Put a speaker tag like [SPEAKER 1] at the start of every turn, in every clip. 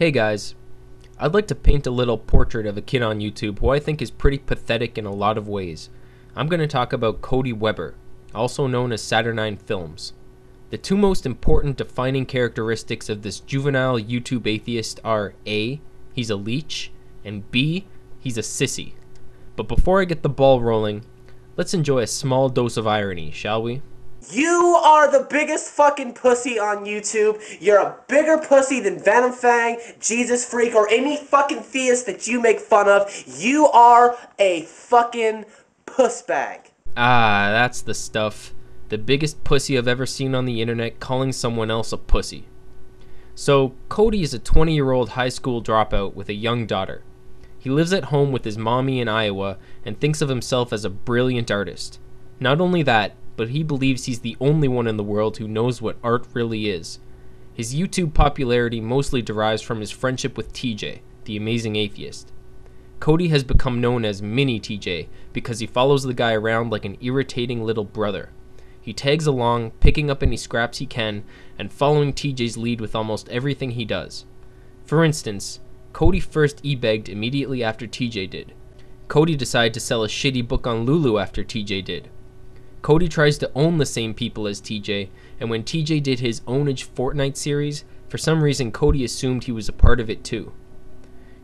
[SPEAKER 1] Hey guys, I'd like to paint a little portrait of a kid on YouTube who I think is pretty pathetic in a lot of ways. I'm going to talk about Cody Weber, also known as Saturninefilms. The two most important defining characteristics of this juvenile YouTube atheist are A, he's a leech, and B, he's a sissy. But before I get the ball rolling, let's enjoy a small dose of irony, shall we?
[SPEAKER 2] You are the biggest fucking pussy on YouTube. You're a bigger pussy than Venom Fang, Jesus Freak, or any fucking theist that you make fun of. You are a fucking puss bag.
[SPEAKER 1] Ah, that's the stuff. The biggest pussy I've ever seen on the internet calling someone else a pussy. So, Cody is a 20-year-old high school dropout with a young daughter. He lives at home with his mommy in Iowa and thinks of himself as a brilliant artist. Not only that, but he believes he's the only one in the world who knows what art really is. His YouTube popularity mostly derives from his friendship with TJ, the amazing atheist. Cody has become known as Mini TJ because he follows the guy around like an irritating little brother. He tags along, picking up any scraps he can, and following TJ's lead with almost everything he does. For instance, Cody first e-begged immediately after TJ did. Cody decided to sell a shitty book on Lulu after TJ did. Cody tries to own the same people as TJ, and when TJ did his Ownage Fortnite series, for some reason Cody assumed he was a part of it too.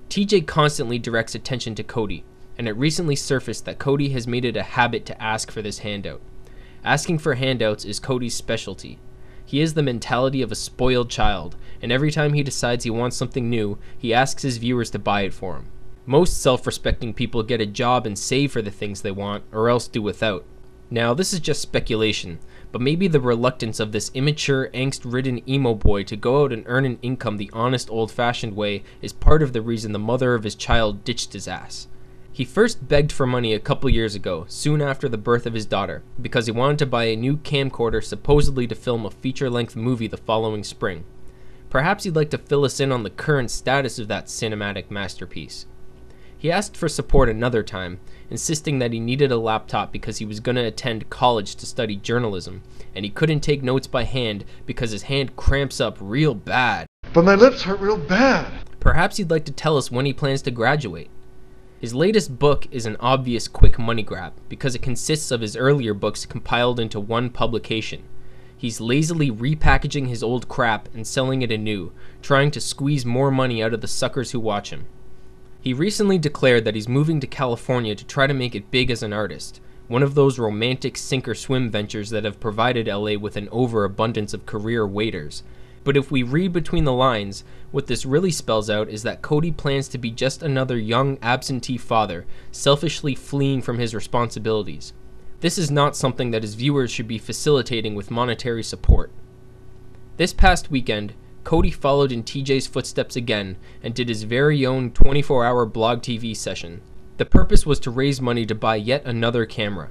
[SPEAKER 1] TJ constantly directs attention to Cody, and it recently surfaced that Cody has made it a habit to ask for this handout. Asking for handouts is Cody's specialty. He has the mentality of a spoiled child, and every time he decides he wants something new, he asks his viewers to buy it for him. Most self-respecting people get a job and save for the things they want, or else do without. Now, this is just speculation, but maybe the reluctance of this immature, angst-ridden emo boy to go out and earn an income the honest, old-fashioned way is part of the reason the mother of his child ditched his ass. He first begged for money a couple years ago, soon after the birth of his daughter, because he wanted to buy a new camcorder supposedly to film a feature-length movie the following spring. Perhaps he'd like to fill us in on the current status of that cinematic masterpiece. He asked for support another time, insisting that he needed a laptop because he was going to attend college to study journalism, and he couldn't take notes by hand because his hand cramps up real bad.
[SPEAKER 3] But my lips hurt real bad.
[SPEAKER 1] Perhaps he'd like to tell us when he plans to graduate. His latest book is an obvious quick money grab because it consists of his earlier books compiled into one publication. He's lazily repackaging his old crap and selling it anew, trying to squeeze more money out of the suckers who watch him. He recently declared that he's moving to California to try to make it big as an artist, one of those romantic sink-or-swim ventures that have provided LA with an overabundance of career waiters. But if we read between the lines, what this really spells out is that Cody plans to be just another young absentee father, selfishly fleeing from his responsibilities. This is not something that his viewers should be facilitating with monetary support. This past weekend, Cody followed in TJ's footsteps again and did his very own 24-hour blog TV session. The purpose was to raise money to buy yet another camera.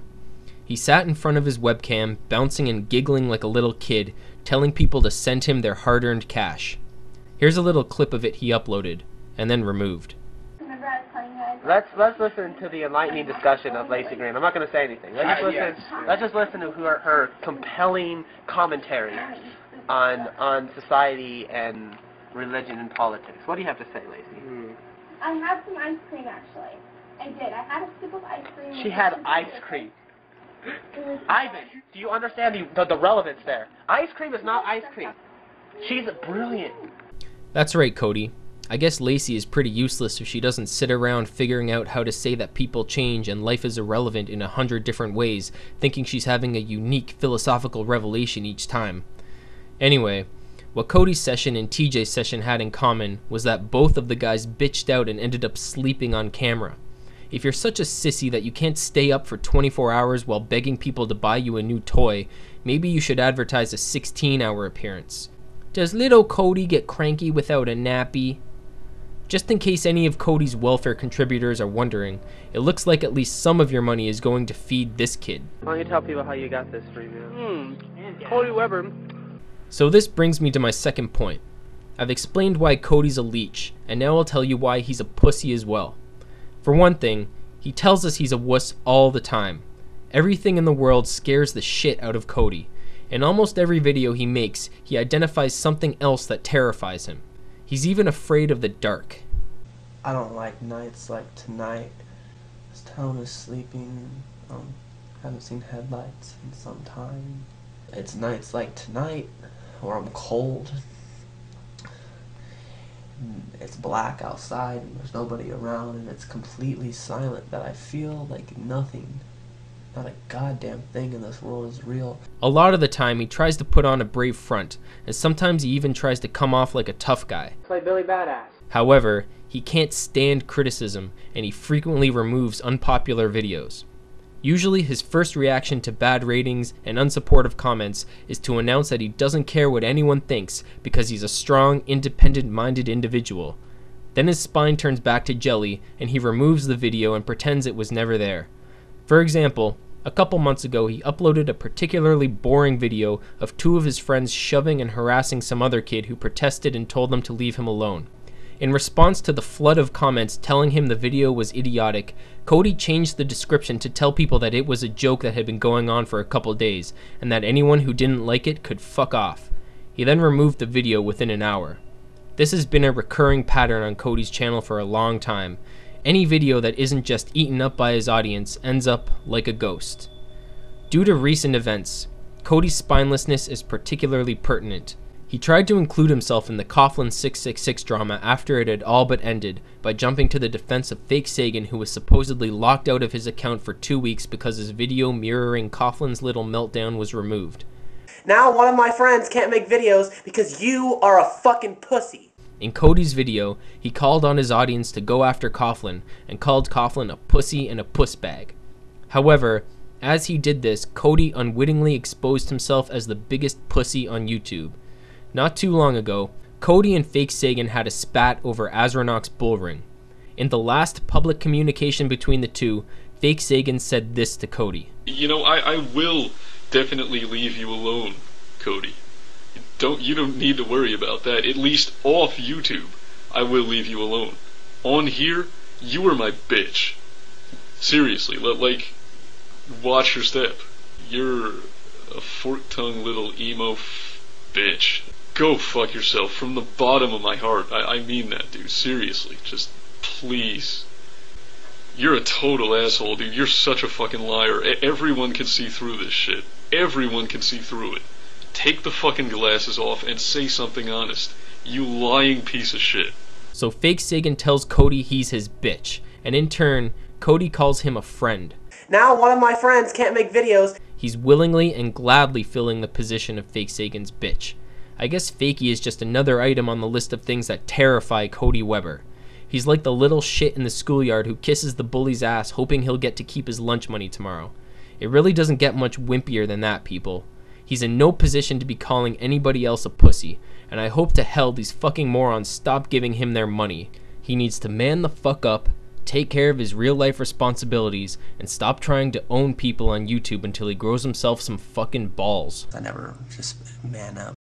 [SPEAKER 1] He sat in front of his webcam, bouncing and giggling like a little kid, telling people to send him their hard-earned cash. Here's a little clip of it he uploaded, and then removed.
[SPEAKER 2] Let's listen to the enlightening discussion of Lacey Green. I'm not going to say anything. Let's just listen to her compelling commentary on society and religion and politics. What do you have to say, Lacey?
[SPEAKER 4] I had some ice cream, actually. I did. I had a scoop of ice cream.
[SPEAKER 2] She had ice cream. Ivan, do you understand the relevance there? Ice cream is not ice cream. She's brilliant.
[SPEAKER 1] That's right, Cody. I guess Lacey is pretty useless if she doesn't sit around figuring out how to say that people change and life is irrelevant in 100 different ways, thinking she's having a unique philosophical revelation each time. Anyway, what Cody's session and TJ's session had in common was that both of the guys bitched out and ended up sleeping on camera. If you're such a sissy that you can't stay up for 24 hours while begging people to buy you a new toy, maybe you should advertise a 16-hour appearance. Does little Cody get cranky without a nappy? Just in case any of Cody's welfare contributors are wondering, it looks like at least some of your money is going to feed this kid.
[SPEAKER 2] Why don't you tell people how you got this free meal? Cody Weber.
[SPEAKER 1] So this brings me to my second point. I've explained why Cody's a leech, and now I'll tell you why he's a pussy as well. For one thing, he tells us he's a wuss all the time. Everything in the world scares the shit out of Cody. In almost every video he makes, he identifies something else that terrifies him. He's even afraid of the dark.
[SPEAKER 2] I don't like nights like tonight. This town is sleeping. Haven't seen headlights in some time. It's nights like tonight where I'm cold. It's black outside and there's nobody around and it's completely silent that I feel like nothing, not a goddamn thing in this world is real.
[SPEAKER 1] A lot of the time he tries to put on a brave front, and sometimes he even tries to come off like a tough guy.
[SPEAKER 5] Play Billy Badass.
[SPEAKER 1] However, he can't stand criticism and he frequently removes unpopular videos. Usually his first reaction to bad ratings and unsupportive comments is to announce that he doesn't care what anyone thinks because he's a strong, independent-minded individual. Then his spine turns back to jelly and he removes the video and pretends it was never there. For example, a couple months ago he uploaded a particularly boring video of two of his friends shoving and harassing some other kid who protested and told them to leave him alone. In response to the flood of comments telling him the video was idiotic, Cody changed the description to tell people that it was a joke that had been going on for a couple days, and that anyone who didn't like it could fuck off. He then removed the video within an hour. This has been a recurring pattern on Cody's channel for a long time. Any video that isn't just eaten up by his audience ends up like a ghost. Due to recent events, Cody's spinelessness is particularly pertinent. He tried to include himself in the Coughlin 666 drama after it had all but ended by jumping to the defense of fake Sagan, who was supposedly locked out of his account for 2 weeks because his video mirroring Coughlin's little meltdown was removed.
[SPEAKER 2] Now one of my friends can't make videos because you are a fucking pussy.
[SPEAKER 1] In Cody's video, he called on his audience to go after Coughlin and called Coughlin a pussy and a puss bag. However, as he did this, Cody unwittingly exposed himself as the biggest pussy on YouTube. Not too long ago, Cody and fake Sagan had a spat over Azronok's bull ring. In the last public communication between the two, fake Sagan said this to Cody.
[SPEAKER 6] You know, I will definitely leave you alone, Cody. You don't need to worry about that. At least off YouTube, I will leave you alone. On here, you are my bitch. Seriously, like, watch your step. You're a fork-tongued little emo bitch. Go fuck yourself from the bottom of my heart. I mean that, dude. Seriously. Just please. You're a total asshole, dude. You're such a fucking liar. Everyone can see through this shit. Everyone can see through it. Take the fucking glasses off and say something honest. You lying piece of shit.
[SPEAKER 1] So fake Sagan tells Cody he's his bitch, and in turn, Cody calls him a friend.
[SPEAKER 2] Now one of my friends can't make videos.
[SPEAKER 1] He's willingly and gladly filling the position of fake Sagan's bitch. I guess Fakey is just another item on the list of things that terrify Cody Weber. He's like the little shit in the schoolyard who kisses the bully's ass hoping he'll get to keep his lunch money tomorrow. It really doesn't get much wimpier than that, people. He's in no position to be calling anybody else a pussy, and I hope to hell these fucking morons stop giving him their money. He needs to man the fuck up, take care of his real life responsibilities, and stop trying to own people on YouTube until he grows himself some fucking balls.
[SPEAKER 2] I never just man up.